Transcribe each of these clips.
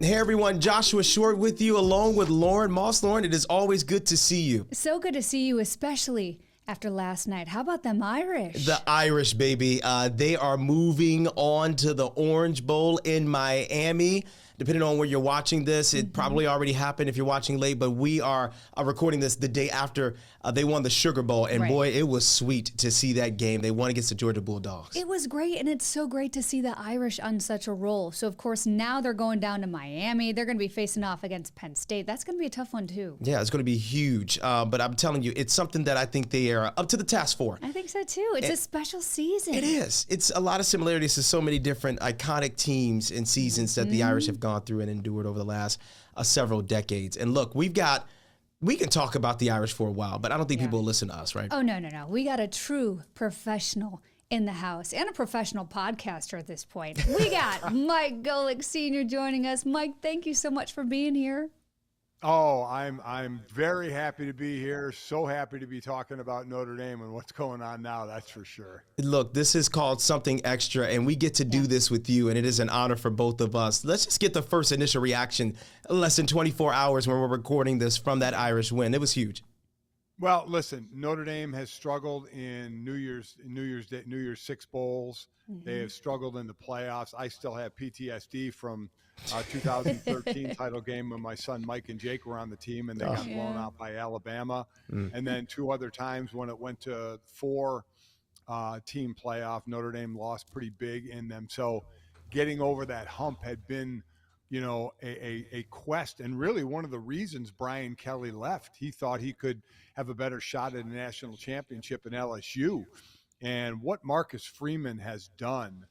Hey everyone, Joshua Short with you along with Lauren Moss. Lauren, it is always good to see you. So good to see you, especially after last night. How about them Irish? The Irish, baby. They are moving on to the Orange Bowl in Miami. Depending on where you're watching this, it probably already happened if you're watching late, but we are recording this the day after they won the Sugar Bowl, and boy, it was sweet to see that game. They won against the Georgia Bulldogs. It was great, and it's so great to see the Irish on such a roll. So, of course, now they're going down to Miami. They're going to be facing off against Penn State. That's going to be a tough one, too. Yeah, it's going to be huge, but I'm telling you, it's something that I think they are up to the task for. I think so, too. It's a special season. It is. It's a lot of similarities to so many different iconic teams and seasons that the Irish have gone through and endured over the last several decades. And look, we can talk about the Irish for a while, but I don't think people will listen to us, right? Oh, no. We got a true professional in the house and a professional podcaster at this point. We got Mike Golic Sr. joining us. Mike, thank you so much for being here. Oh, I'm very happy to be here. So happy to be talking about Notre Dame and what's going on now, that's for sure. Look, this is called Something Extra, and we get to do this with you, and it is an honor for both of us. Let's just get the first initial reaction, less than 24 hours when we're recording this, from that Irish win. It was huge. Well, listen, Notre Dame has struggled in New Year's Six bowls. They have struggled in the playoffs. I still have PTSD from 2013 title game when my son Mike and Jake were on the team and they got blown out by Alabama. And then two other times when it went to four-team playoff, Notre Dame lost pretty big in them. So getting over that hump had been, a quest, and really one of the reasons Brian Kelly left. He thought he could have a better shot at a national championship in LSU. And what Marcus Freeman has done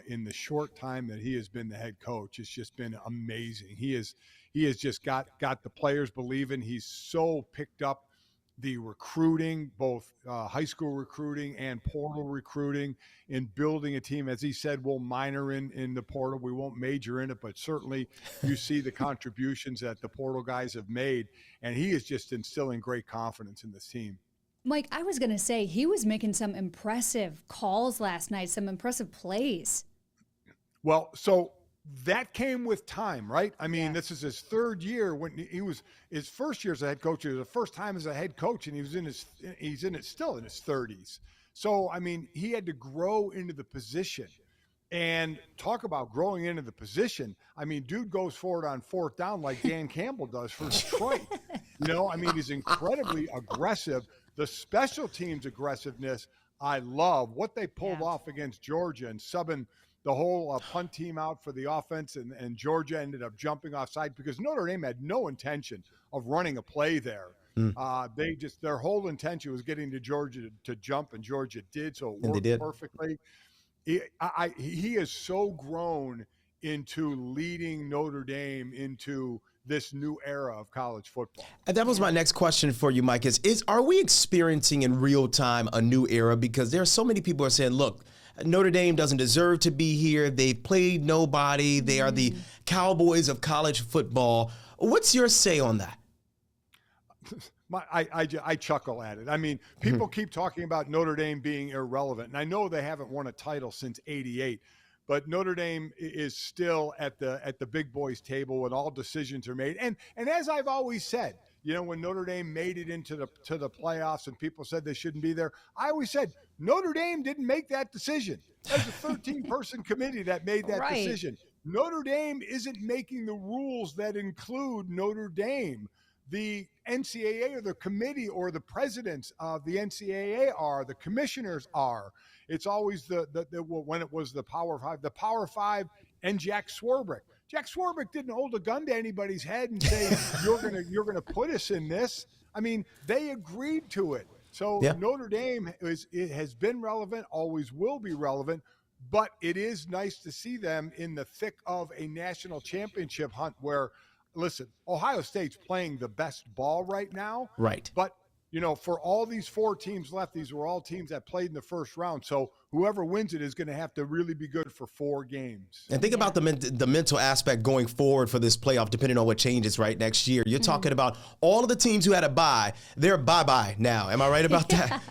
in the short time that he has been the head coach, it's just been amazing. He has just got the players believing. He's so picked up the recruiting, both high school recruiting and portal recruiting, in building a team. As he said, we'll minor in the portal. We won't major in it, but certainly you see the contributions that the portal guys have made, and he is just instilling great confidence in this team. Mike, I was going to say, he was making some impressive calls last night, some impressive plays. Well, so that came with time, right? I mean, this is his third year. When he was his first year as a head coach, it was the first time as a head coach, and he's in it still in his 30s. So, I mean, he had to grow into the position. And talk about growing into the position. I mean, dude goes forward on fourth down like Dan Campbell does for Detroit. He's incredibly aggressive. The special teams aggressiveness, I love. What they pulled off against Georgia and subbing the whole punt team out for the offense, and Georgia ended up jumping offside because Notre Dame had no intention of running a play there. Their whole intention was getting to Georgia to jump, and Georgia did, so it worked perfectly. He has so grown into leading Notre Dame into this new era of college football. And that was my next question for you, Mike, are we experiencing in real time a new era? Because there are so many people who are saying, look, Notre Dame doesn't deserve to be here. They've played nobody. They are the Cowboys of college football. What's your say on that? I chuckle at it. I mean, people keep talking about Notre Dame being irrelevant, and I know they haven't won a title since '88, but Notre Dame is still at the big boys table when all decisions are made. And as I've always said, when Notre Dame made it into the playoffs and people said they shouldn't be there, I always said Notre Dame didn't make that decision. There's a 13-person committee that made that decision. Notre Dame isn't making the rules that include Notre Dame. The NCAA or the committee or the presidents of the NCAA are, the commissioners are. It's always when it was the Power Five and Jack Swarbrick. Jack Swarbrick didn't hold a gun to anybody's head and say, you're gonna put us in this. I mean, they agreed to it. So Notre Dame has been relevant, always will be relevant, but it is nice to see them in the thick of a national championship hunt where, listen, Ohio State's playing the best ball right now. Right. But, for all these four teams left, these were all teams that played in the first round. So whoever wins it is going to have to really be good for 4 games. And think about the mental aspect going forward for this playoff, depending on what changes next year. You're talking about all of the teams who had a bye. They're bye-bye now. Am I right about that?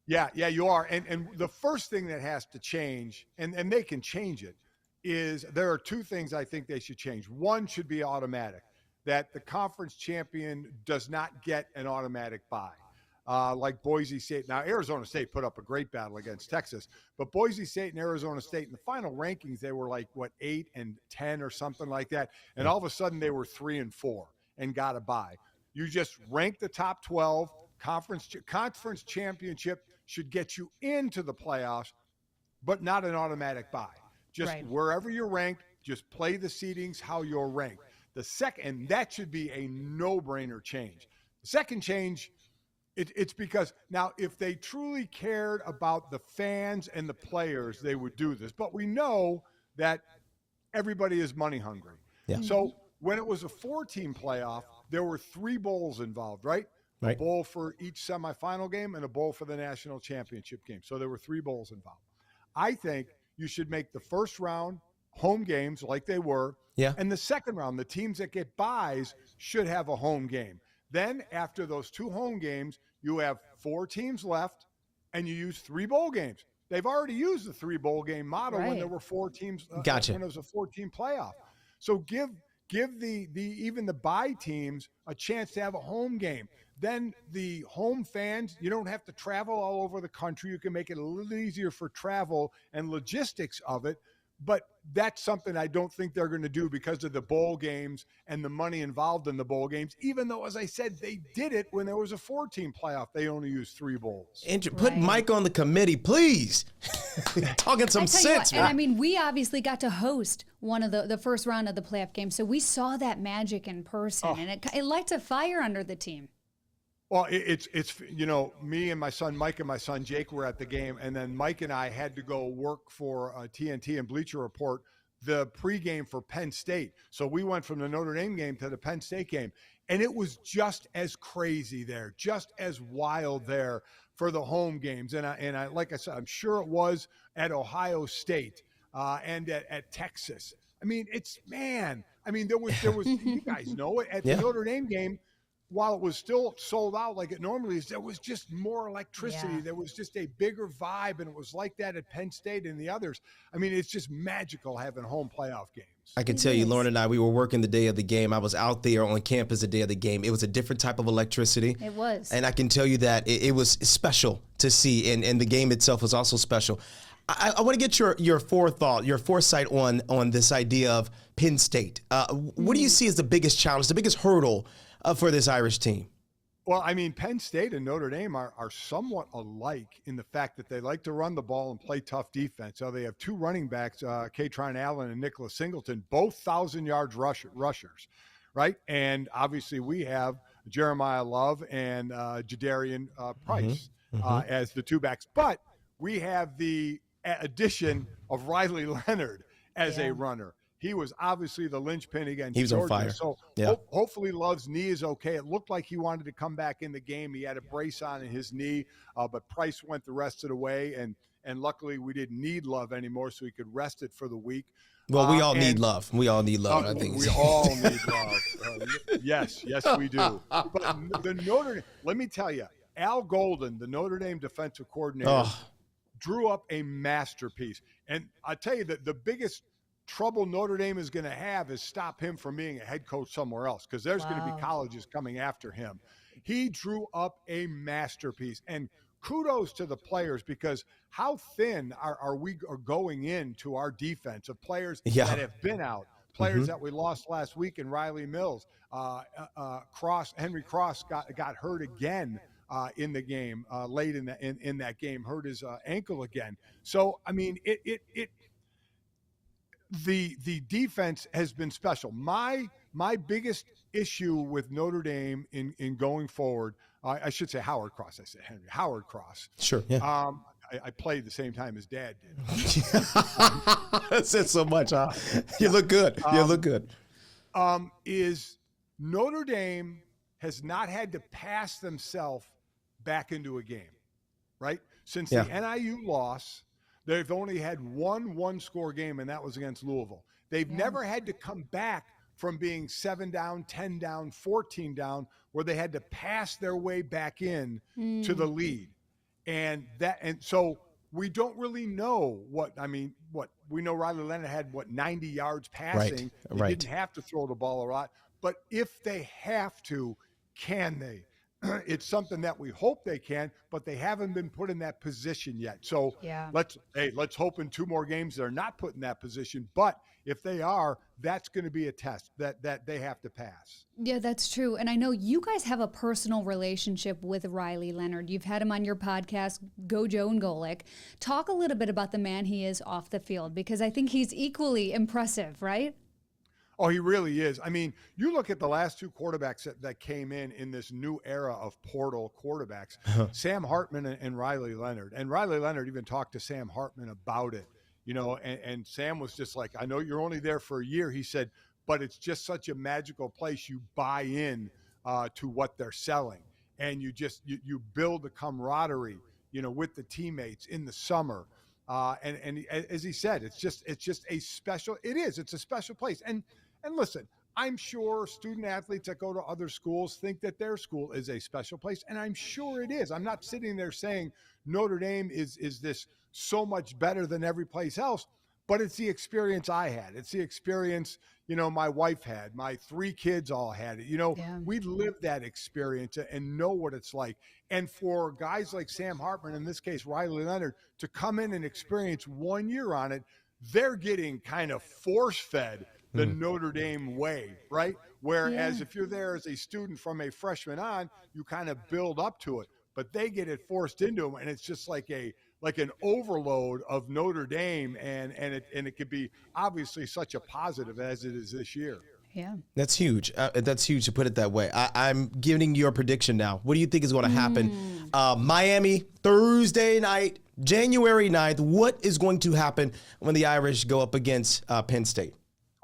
Yeah, you are. And the first thing that has to change, and they can change it, is there are two things I think they should change. One should be automatic, that the conference champion does not get an automatic bye. Like Boise State. Now, Arizona State put up a great battle against Texas, but Boise State and Arizona State in the final rankings, they were like, 8 and 10 or something like that. And all of a sudden they were 3 and 4 and got a bye. You just rank the top 12. Conference championship should get you into the playoffs, but not an automatic bye. Just wherever you're ranked, just play the seedings how you're ranked. The second, and that should be a no-brainer change. The second change, it's because now if they truly cared about the fans and the players, they would do this. But we know that everybody is money hungry. Yeah. So when it was a 4-team playoff, there were 3 bowls involved, right? A bowl for each semifinal game and a bowl for the national championship game. So there were 3 bowls involved. I think you should make the first round home games like they were. Yeah. And the second round, the teams that get byes should have a home game. Then after those 2 home games, you have 4 teams left and you use 3 bowl games. They've already used the 3 bowl game model when there were 4 teams. Gotcha. When it was a 4-team playoff. So give the even the bye teams a chance to have a home game. Then the home fans, you don't have to travel all over the country. You can make it a little easier for travel and logistics of it. But that's something I don't think they're going to do because of the bowl games and the money involved in the bowl games, even though, as I said, they did it when there was a 4-team playoff. They only used 3 bowls. Put Mike on the committee, please. Talking some sense, man. And I mean, we obviously got to host one of the first round of the playoff game, so we saw that magic in person, and it lights a fire under the team. Well, it's me and my son Mike and my son Jake were at the game, and then Mike and I had to go work for TNT and Bleacher Report the pregame for Penn State. So we went from the Notre Dame game to the Penn State game, and it was just as crazy there, just as wild there for the home games. And I like I said, I'm sure it was at Ohio State and at Texas. I mean, there was you guys know it at the Notre Dame game. While it was still sold out like it normally is, there was just more electricity. Yeah. There was just a bigger vibe, and it was like that at Penn State and the others. I mean, it's just magical having home playoff games. I can tell you, Lauren and I, we were working the day of the game. I was out there on campus the day of the game. It was a different type of electricity. It was. And I can tell you that it was special to see, and the game itself was also special. I want to get your foresight on this idea of Penn State. What do you see as the biggest challenge, the biggest hurdle for this Irish team? Well, I mean, Penn State and Notre Dame are somewhat alike in the fact that they like to run the ball and play tough defense. So they have 2 running backs, Katron Allen and Nicholas Singleton, both 1,000-yard rushers, right? And obviously we have Jeremiah Love and Jadarian Price as the 2 backs. But we have the addition of Riley Leonard as a runner. He was obviously the linchpin against Georgia. He was on fire. So hopefully Love's knee is okay. It looked like he wanted to come back in the game. He had a brace on in his knee, but Price went the rest of the way. And luckily we didn't need Love anymore, so he could rest it for the week. Well, we all need Love. We all need Love. I think we all need Love. Yes, we do. But the Notre Dame, let me tell you, Al Golden, the Notre Dame defensive coordinator, drew up a masterpiece. And I tell you that the biggest trouble Notre Dame is going to have is stop him from being a head coach somewhere else, because there's going to be colleges coming after him. He drew up a masterpiece, and kudos to the players, because how thin are we going into our defense of players that have been out, players that we lost last week in Riley Mills, Henry Cross got hurt again in the game late in that game, hurt his ankle again. So I mean, the defense has been special. My biggest issue with Notre Dame in going forward, I should say Howard Cross. I said Henry. Howard Cross. Sure. Yeah. I played the same time his dad did. That said so much. Huh? You look good. Is Notre Dame has not had to pass themselves back into a game, right? Since the NIU loss, they've only had one-score game, and that was against Louisville. They've never had to come back from being 7 down, 10 down, 14 down, where they had to pass their way back in to the lead. And so we don't really know what we know Riley Leonard had 90 yards passing. He Right. didn't have to throw the ball a lot. But if they have to, can they? It's something that we hope they can, but they haven't been put in that position yet. So let's hope in 2 more games they're not put in that position. But if they are, that's going to be a test that they have to pass. Yeah, that's true. And I know you guys have a personal relationship with Riley Leonard. You've had him on your podcast, Go Joe and Golic. Talk a little bit about the man he is off the field, because I think he's equally impressive, right? Oh, he really is. I mean, you look at the last 2 quarterbacks that came in this new era of portal quarterbacks, Sam Hartman and Riley Leonard. And Riley Leonard even talked to Sam Hartman about it, and Sam was just like, I know you're only there for a year. He said, but it's just such a magical place. You buy in to what they're selling, and you build a camaraderie, with the teammates in the summer. And as he said, it's just a special, it's a special place. And listen, I'm sure student athletes that go to other schools think that their school is a special place. And I'm sure it is. I'm not sitting there saying Notre Dame is this so much better than every place else, but it's the experience I had. It's the experience, my wife had, my 3 kids all had it. We lived that experience and know what it's like. And for guys like Sam Hartman, in this case, Riley Leonard, to come in and experience 1 year on it, they're getting kind of force-fed the Notre Dame way, right? Whereas if you're there as a student from a freshman on, you kind of build up to it. But they get it forced into them, and it's just like an overload of NotreAme, and it could be obviously such a positive as it is this year. Yeah, that's huge. That's huge to put it that way. I'm giving your prediction now. What do you think is going to happen? Miami, Thursday night, January 9th. What is going to happen when the Irish go up against Penn State?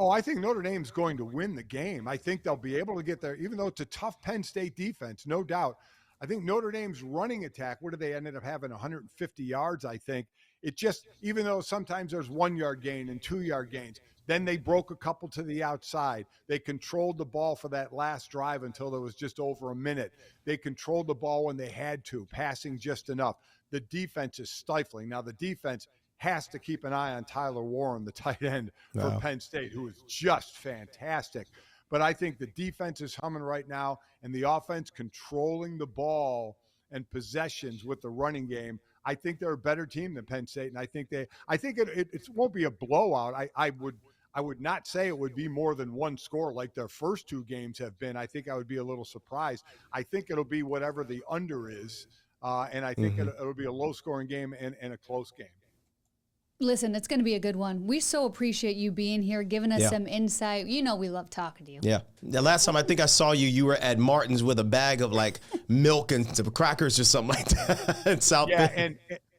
Oh, I think Notre Dame's going to win the game. I think they'll be able to get there, even though it's a tough Penn State defense, no doubt. I think Notre Dame's running attack, what did they ended up having, 150 yards, I think. It just, even though sometimes there's 1 yard gain and 2 yard gains, then they broke a couple to the outside. They controlled the ball for that last drive until there was just over a minute. They controlled the ball when they had to, passing just enough. The defense is stifling. Now, the defense has to keep an eye on Tyler Warren, the tight end for Penn State, who is just fantastic. But I think the defense is humming right now, and the offense controlling the ball and possessions with the running game. I think they're a better team than Penn State, and I think it won't be a blowout. I would not say it would be more than 1 score like their first 2 games have been. I think I would be a little surprised. I think it'll be whatever the under is, and I think it'll be a low-scoring game and a close game. Listen, it's going to be a good one. We so appreciate you being here, giving us some insight. We love talking to you. Yeah. The last time I think I saw you, you were at Martin's with a bag of milk and some crackers or something like that in South Bend.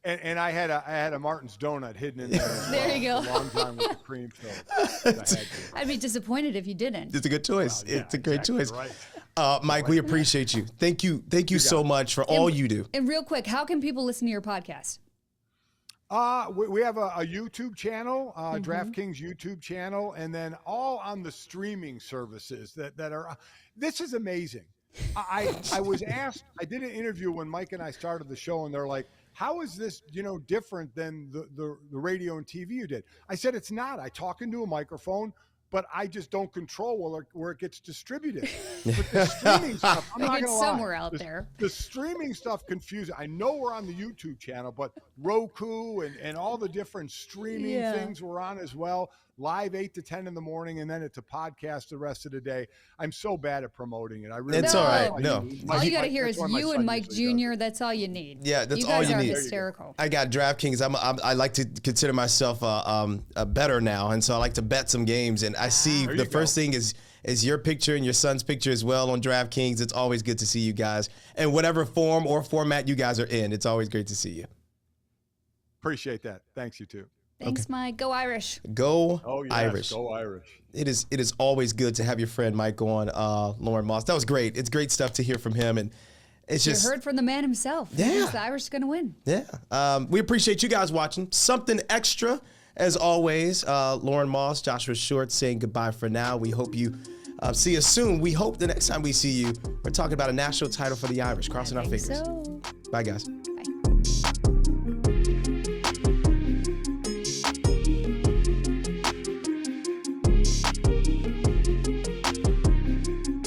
And I had a Martin's donut hidden in there. There you go. A long time with the cream filled. I'd be disappointed if you didn't. It's a good choice. Well, yeah, it's a great choice. Right. Mike, we appreciate you. Thank you so much for all you do. And real quick, how can people listen to your podcast? We have a YouTube channel, DraftKings YouTube channel, and then all on the streaming services that are. This is amazing. I was asked. I did an interview when Mike and I started the show, and they're like, "How is this, different than the radio and TV you did?" I said, "It's not. I talk into a microphone." But I just don't control where it gets distributed. But the streaming stuff, I'm not going to lie. Somewhere out there. The streaming stuff confuses. I know we're on the YouTube channel, but Roku and all the different streaming things we're on as well. Live 8 to 10 in the morning, and then it's a podcast the rest of the day. I'm so bad at promoting it. It's all right. No. All you got to hear is you and Mike Jr. That's all you need. Yeah, that's all you need. You guys are hysterical. I got DraftKings. I like to consider myself a bettor now, and so I like to bet some games. And I see the first thing is your picture and your son's picture as well on DraftKings. It's always good to see you guys. And whatever form or format you guys are in, it's always great to see you. Appreciate that. Thanks, you too. Thanks, Mike. Go Irish. Go Irish. Go Irish. It is always good to have your friend Mike on, Lauren Moss. That was great. It's great stuff to hear from him. And it's just. You heard from the man himself. Yeah. The Irish is going to win. Yeah. We appreciate you guys watching. Something extra, as always. Lauren Moss, Joshua Short saying goodbye for now. We hope you see us soon. We hope the next time we see you, we're talking about a national title for the Irish. Crossing our fingers. So. Bye, guys.